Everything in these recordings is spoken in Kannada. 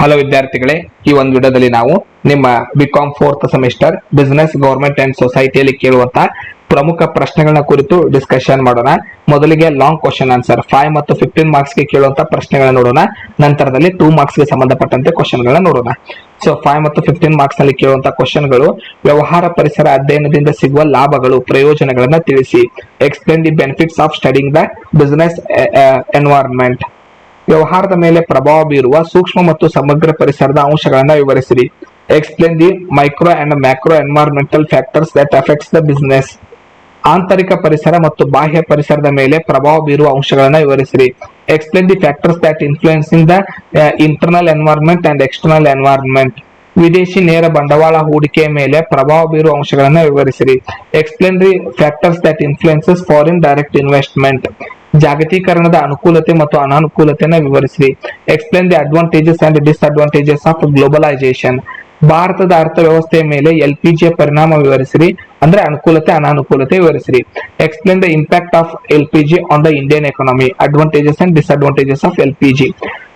ಹಲೋ ವಿದ್ಯಾರ್ಥಿಗಳೇ, ಈ ಒಂದು ವಿಡಿಯೋದಲ್ಲಿ ನಾವು ನಿಮ್ಮ BCom 4th semester business government and ಸೊಸೈಟಿಯಲ್ಲಿ ಕೇಳುವಂತಹ ಪ್ರಮುಖ ಪ್ರಶ್ನೆಗಳನ್ನ ಕುರಿತು ಡಿಸ್ಕಷನ್ ಮಾಡೋಣ. ಮೊದಲಿಗೆ ಲಾಂಗ್ ಕ್ವಶನ್ ಆನ್ಸರ್ 5 ಮತ್ತು 15 ಮಾರ್ಕ್ಸ್ ಗೆ ಕೇಳುವಂತಹ ಪ್ರಶ್ನೆಗಳನ್ನ ನೋಡೋಣ. ನಂತರದಲ್ಲಿ 2 ಮಾರ್ಕ್ಸ್ ಗೆ ಸಂಬಂಧಪಟ್ಟಂತೆ ಕ್ವಶನ್ ಗಳನ್ನ ನೋಡೋಣ. ಸೊ 5 ಮತ್ತು 15 ಮಾರ್ಕ್ಸ್ ನಲ್ಲಿ ಕೇಳುವಂತಹ ಕ್ವಶನ್ ಗಳು: ವ್ಯವಹಾರ ಪರಿಸರ ಅಧ್ಯಯನದಿಂದ ಸಿಗುವ ಲಾಭಗಳು, ಪ್ರಯೋಜನಗಳನ್ನ ತಿಳಿಸಿ. Explain the benefits of studying the business environment. ವ್ಯವಹಾರದ ಮೇಲೆ ಪ್ರಭಾವ ಬೀರುವ ಸೂಕ್ಷ್ಮ ಮತ್ತು ಸಮಗ್ರ ಪರಿಸರದ ಅಂಶಗಳನ್ನು ವಿವರಿಸಿರಿ. Explain the micro and macro environmental factors that affects the business. ಆಂತರಿಕ ಪರಿಸರ ಮತ್ತು ಬಾಹ್ಯ ಪರಿಸರದ ಮೇಲೆ ಪ್ರಭಾವ ಬೀರುವ ಅಂಶಗಳನ್ನು ವಿವರಿಸಿರಿ. Explain the factors that influencing the internal environment and external environment. ವಿದೇಶಿ ನೇರ ಬಂಡವಾಳ ಹೂಡಿಕೆಯ ಮೇಲೆ ಪ್ರಭಾವ ಬೀರುವ ಅಂಶಗಳನ್ನು ವಿವರಿಸಿರಿ. Explain the factors that influences foreign direct investment. ಜಾಗತೀಕರಣದ ಅನುಕೂಲತೆ ಮತ್ತು ಅನಾನುಕೂಲತೆಯನ್ನು ವಿವರಿಸಿರಿ. Explain the advantages and disadvantages of globalisation. ಭಾರತದ ಅರ್ಥವ್ಯವಸ್ಥೆಯ ಮೇಲೆ ಎಲ್ಪಿಜಿಯ ಪರಿಣಾಮ ವಿವರಿಸಿರಿ, ಅಂದ್ರೆ ಅನುಕೂಲತೆ ಅನಾನುಕೂಲತೆ ವಿವರಿಸಿರಿ. Explain the impact of LPG on the Indian economy. Advantages and disadvantages of LPG.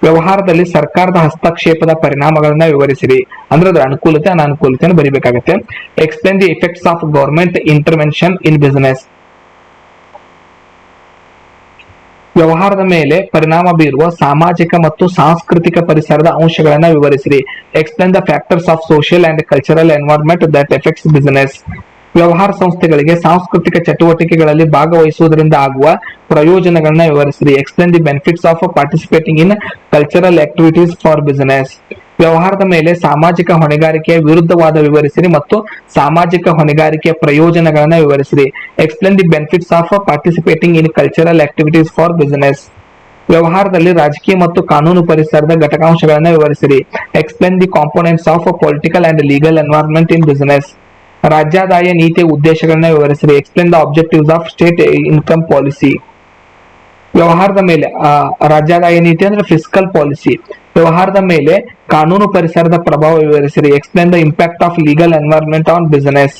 ವ್ಯವಹಾರದಲ್ಲಿ ಸರ್ಕಾರದ ಹಸ್ತಕ್ಷೇಪದ ಪರಿಣಾಮಗಳನ್ನ ವಿವರಿಸಿರಿ, ಅಂದ್ರೆ ಅದರ ಅನುಕೂಲತೆ ಅನಾನುಕೂಲತೆಯನ್ನು ಬರಿಬೇಕಾಗುತ್ತೆ. Explain the effects of government intervention in business. ವ್ಯವಹಾರದ ಮೇಲೆ ಪರಿಣಾಮ ಬೀರುವ ಸಾಮಾಜಿಕ ಮತ್ತು ಸಾಂಸ್ಕೃತಿಕ ಪರಿಸರದ ಅಂಶಗಳನ್ನು ವಿವರಿಸಿರಿ. Explain the factors of social and cultural environment that effects business. ವ್ಯವಹಾರ ಸಂಸ್ಥೆಗಳಿಗೆ ಸಾಂಸ್ಕೃತಿಕ ಚಟುವಟಿಕೆಗಳಲ್ಲಿ ಭಾಗವಹಿಸುವುದರಿಂದ ಆಗುವ ಪ್ರಯೋಜನಗಳನ್ನ ವಿವರಿಸಿರಿ. Explain the benefits of participating in cultural activities for business. ವ್ಯವಹಾರದ ಮೇಲೆ ಸಾಮಾಜಿಕ ಹೊಣೆಗಾರಿಕೆಯ ವಿರುದ್ಧವಾದ ವಿವರಿಸಿರಿ ಮತ್ತು ಸಾಮಾಜಿಕ ಹೊಣೆಗಾರಿಕೆಯ ಪ್ರಯೋಜನಗಳನ್ನ ವಿವರಿಸಿರಿ. Explain the benefits of participating in cultural activities for business. ವ್ಯವಹಾರದಲ್ಲಿ ರಾಜಕೀಯ ಮತ್ತು ಕಾನೂನು ಪರಿಸರದ ಘಟಕಾಂಶಗಳನ್ನು ವಿವರಿಸಿರಿ. Explain the components of political and legal environment in business. ರಾಜ್ಯಾದಾಯ ನೀತಿಯ ಉದ್ದೇಶಗಳನ್ನ ವಿವರಿಸಿರಿ. Explain the objectives of state income policy. ವ್ಯವಹಾರದ ಮೇಲೆ ರಾಜ್ಯಾದಾಯ ನೀತಿ ಅಂದ್ರೆ ಫಿಸ್ಕಲ್ ಪಾಲಿಸಿ. ವ್ಯವಹಾರದ ಮೇಲೆ ಕಾನೂನು ಪರಿಸರದ ಪ್ರಭಾವ ವಿವರಿಸಿರಿ. Explain the impact of legal environment on business.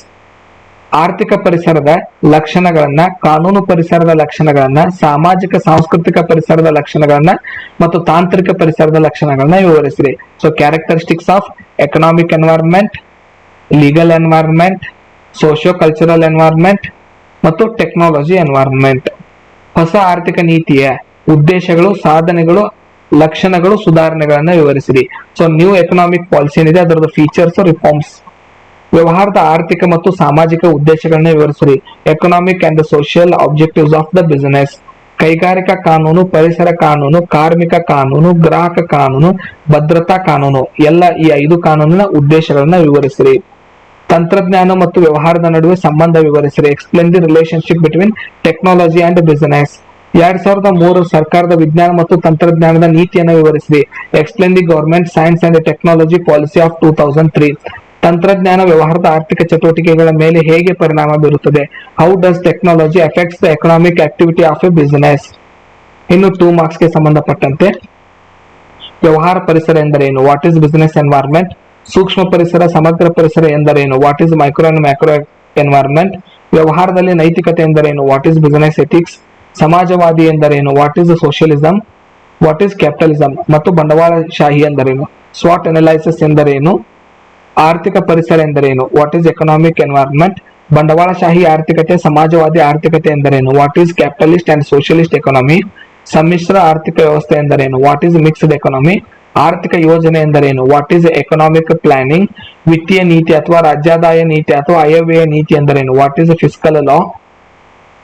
ಆರ್ಥಿಕ ಪರಿಸರದ ಲಕ್ಷಣಗಳನ್ನ, ಕಾನೂನು ಪರಿಸರದ ಲಕ್ಷಣಗಳನ್ನ, ಸಾಮಾಜಿಕ ಸಾಂಸ್ಕೃತಿಕ ಪರಿಸರದ ಲಕ್ಷಣಗಳನ್ನ ಮತ್ತು ತಾಂತ್ರಿಕ ಪರಿಸರದ ಲಕ್ಷಣಗಳನ್ನ ವಿವರಿಸಿರಿ. So characteristics of economic environment, legal environment, socio cultural environment ಮತ್ತು ಟೆಕ್ನಾಲಜಿ ಎನ್ವೈರನ್ಮೆಂಟ್. ಹೊಸ ಆರ್ಥಿಕ ನೀತಿಯ ಉದ್ದೇಶಗಳು, ಸಾಧನೆಗಳು, ಲಕ್ಷಣಗಳು, ಸುಧಾರಣೆಗಳನ್ನ ವಿವರಿಸಿರಿ. ಸೊ ನ್ಯೂ ಎಕನಾಮಿಕ್ ಪಾಲಿಸಿ ಏನಿದೆ ಅದರದ ಫೀಚರ್ಸ್, ರಿಫಾರ್ಮ್ಸ್. ವ್ಯವಹಾರದ ಆರ್ಥಿಕ ಮತ್ತು ಸಾಮಾಜಿಕ ಉದ್ದೇಶಗಳನ್ನ ವಿವರಿಸಿರಿ. Economic and social objectives of the business. ಕೈಗಾರಿಕಾ ಕಾನೂನು, ಪರಿಸರ ಕಾನೂನು, ಕಾರ್ಮಿಕ ಕಾನೂನು, ಗ್ರಾಹಕ ಕಾನೂನು, ಭದ್ರತಾ ಕಾನೂನು, ಎಲ್ಲ ಈ 5 ಕಾನೂನಿನ ಉದ್ದೇಶಗಳನ್ನ ವಿವರಿಸಿರಿ. ತಂತ್ರಜ್ಞಾನ ಮತ್ತು ವ್ಯವಹಾರದ ನಡುವೆ ಸಂಬಂಧ ವಿವರಿಸಿರಿ. Explain the relationship between technology and business. 2003 ಸರ್ಕಾರದ ವಿಜ್ಞಾನ ಮತ್ತು ತಂತ್ರಜ್ಞಾನದ ನೀತಿಯನ್ನು ವಿವರಿಸಿರಿ. Explain the government science and technology policy of 2003. ತಂತ್ರಜ್ಞಾನ ವ್ಯವಹಾರದ ಆರ್ಥಿಕ ಚಟುವಟಿಕೆಗಳ ಮೇಲೆ ಹೇಗೆ ಪರಿಣಾಮ ಬೀರುತ್ತದೆ. How does technology affects the economic activity of a business. ಇನ್ನು 2 ಮಾರ್ಕ್ಸ್ ಗೆ ಸಂಬಂಧಪಟ್ಟಂತೆ ವ್ಯವಹಾರ ಪರಿಸರ ಎಂದರೇನು, ವಾಟ್ ಇಸ್ ಬಿಸಿನೆಸ್ ಎನ್ವೈರನ್ಮೆಂಟ್. ಸೂಕ್ಷ್ಮ ಪರಿಸರ, ಸಮಗ್ರ ಪರಿಸರ ಎಂದರೇನು, what is micro and macro environment. ವ್ಯವಹಾರದಲ್ಲಿ ನೈತಿಕತೆ ಎಂದರೇನು, ವಾಟ್ ಇಸ್ ಬಿಸಿನೆಸ್ ಎಥಿಕ್ಸ್. ಸಮಾಜವಾದಿ ಎಂದರೇನು, what is socialism, what is capitalism. ಮತ್ತು ಬಂಡವಾಳಶಾಹಿ ಎಂದರೇನು, ಸ್ವಾಟ್ ಅನಲೈಸಿಸ್ ಎಂದರೇನು. ಆರ್ಥಿಕ ಪರಿಸರ ಎಂದರೇನು, ವಾಟ್ ಇಸ್ ಎಕನಾಮಿಕ್ ಎನ್ವೈರನ್ಮೆಂಟ್. ಬಂಡವಾಳಶಾಹಿ ಆರ್ಥಿಕತೆ, ಸಮಾಜವಾದಿ ಆರ್ಥಿಕತೆ ಎಂದರೇನು, what is capitalist and socialist economy. ಸಮ್ಮಿಶ್ರ ಆರ್ಥಿಕ ವ್ಯವಸ್ಥೆ ಎಂದರೇನು, ವಾಟ್ ಇಸ್ ಮಿಕ್ಸ್ಡ್ ಎಕಾನಮಿ. ಆರ್ಥಿಕ ಯೋಜನೆ ಎಂದರೇನು, ವಾಟ್ ಇಸ್ ಎಕನಾಮಿಕ್ ಪ್ಲಾನಿಂಗ್. ವಿತ್ತೀಯ ನೀತಿ ಅಥವಾ ರಾಜ್ಯಾದಾಯ ನೀತಿ ಅಥವಾ ಆಯವ್ಯಯ ನೀತಿ ಎಂದರೇನು, ವಾಟ್ ಇಸ್ ಫಿಸ್ಕಲ್ ಲಾ.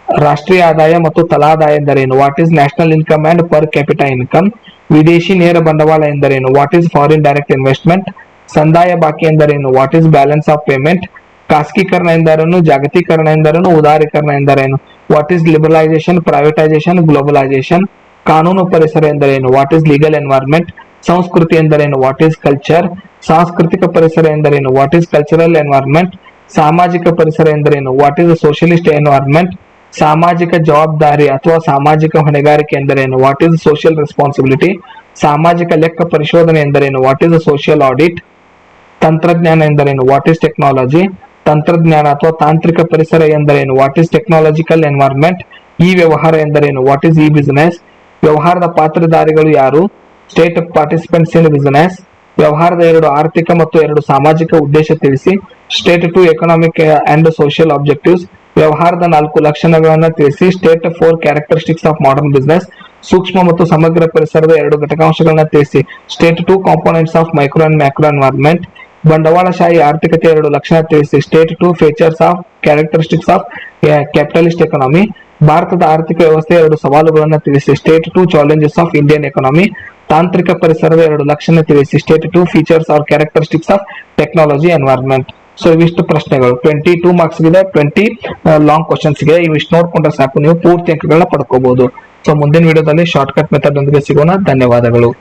ರಾಷ್ಟ್ರೀಯ ಆದಾಯ ಮತ್ತು ತಲಾದಾಯ ಎಂದರೇನು, what is national income and per capita income. ವಿದೇಶಿ ನೇರ ಬಂಡವಾಳ ಎಂದರೇನು, what is foreign direct investment. ಸಂದಾಯ ಬಾಕಿ ಎಂದರೇನು, what is balance of payment. ಖಾಸಗೀಕರಣ ಎಂದರೇನು, ಜಾಗತೀಕರಣ ಎಂದರೇನು, ಉದಾರೀಕರಣ ಎಂದರೇನು, what is liberalisation, privatisation, globalisation. ಕಾನೂನು ಪರಿಸರ ಎಂದರೇನು, ವಾಟ್ ಇಸ್ ಲೀಗಲ್ ಎನ್ವೈರನ್ಮೆಂಟ್. ಸಂಸ್ಕೃತಿ ಎಂದರೇನು, ವಾಟ್ ಇಸ್ ಕಲ್ಚರ್. ಸಾಂಸ್ಕೃತಿಕ ಪರಿಸರ ಎಂದರೇನು, ವಾಟ್ ಇಸ್ ಕಲ್ಚರಲ್ ಎನ್ವೈರನ್ಮೆಂಟ್. ಸಾಮಾಜಿಕ ಪರಿಸರ ಎಂದರೇನು, ವಾಟ್ ಇಸ್ ಸೋಷಿಯಲಿಸ್ಟ್ ಎನ್ವೈರನ್ಮೆಂಟ್. ಸಾಮಾಜಿಕ ಜವಾಬ್ದಾರಿ ಅಥವಾ ಸಾಮಾಜಿಕ ಹೊಣೆಗಾರಿಕೆ ಎಂದರೇನು, ವಾಟ್ ಇಸ್ ಸೋಷಿಯಲ್ ರೆಸ್ಪಾನ್ಸಿಬಿಲಿಟಿ. ಸಾಮಾಜಿಕ ಲೆಕ್ಕ ಪರಿಶೋಧನೆ ಎಂದರೇನು, ವಾಟ್ ಇಸ್ ಸೋಷಿಯಲ್ ಆಡಿಟ್. ತಂತ್ರಜ್ಞಾನ ಎಂದರೇನು, ವಾಟ್ ಇಸ್ ಟೆಕ್ನಾಲಜಿ. ತಂತ್ರಜ್ಞಾನ ಅಥವಾ ತಾಂತ್ರಿಕ ಪರಿಸರ ಎಂದರೇನು, ವಾಟ್ ಇಸ್ ಟೆಕ್ನಾಲಜಿಕಲ್ ಎನ್ವೈರನ್ಮೆಂಟ್. ಈ ವ್ಯವಹಾರ ಎಂದರೇನು, ವಾಟ್ ಇಸ್ ಇ ಬಿಸಿನೆಸ್. ವ್ಯವಹಾರದ ಪಾತ್ರಧಾರಿಗಳು ಯಾರು, ಸ್ಟೇಟ್ ಪಾರ್ಟಿಸಿಪೆಂಟ್ಸ್ ಇನ್ ಬಿಸಿನೆಸ್. ವ್ಯವಹಾರದ 2 ಆರ್ಥಿಕ ಮತ್ತು 2 ಸಾಮಾಜಿಕ ಉದ್ದೇಶ ತಿಳಿಸಿ. State 2 economic and social objectives. ವ್ಯವಹಾರದ 4 ಲಕ್ಷಣಗಳನ್ನು ತಿಳಿಸಿ. State 4 characteristics of modern business. ಸೂಕ್ಷ್ಮ ಮತ್ತು ಸಮಗ್ರ ಪರಿಸರದ 2 ಘಟಕಾಂಶಗಳನ್ನು ತಿಳಿಸಿ. State 2 components of micro and macro environment. ಬಂಡವಾಳಶಾಹಿ ಆರ್ಥಿಕತೆ 2 ಲಕ್ಷಣ ತಿಳಿಸಿ. State 2 features of characteristics of capitalist economy. ಭಾರತದ ಆರ್ಥಿಕ ವ್ಯವಸ್ಥೆಯ 2 ಸವಾಲುಗಳನ್ನು ತಿಳಿಸಿ. State 2 challenges of Indian economy. ತಾಂತ್ರಿಕ ಪರಿಸರದ 2 ಲಕ್ಷಣ ತಿಳಿಸಿ. State 2 features or characteristics of technology environment. So ಇವಿಷ್ಟು ಪ್ರಶ್ನೆಗಳು 22 ಮಾರ್ಕ್ಸ್ ಇದೆ, 20 ಲಾಂಗ್ ಕ್ವಶನ್ಸ್ ಇದೆ. ಇವಿಷ್ಟು ನೋಡ್ಕೊಂಡ್ರೆ ಸಾಕು, ನೀವು ಪೂರ್ತಿ ಅಂಕಗಳನ್ನ ಪಡ್ಕೋಬಹುದು. ಸೊ ಮುಂದಿನ ವಿಡಿಯೋದಲ್ಲಿ ಶಾರ್ಟ್ ಕಟ್ ಮೆಥಡ್ ಒಂದಿಗೆ ಸಿಗೋಣ. ಧನ್ಯವಾದಗಳು.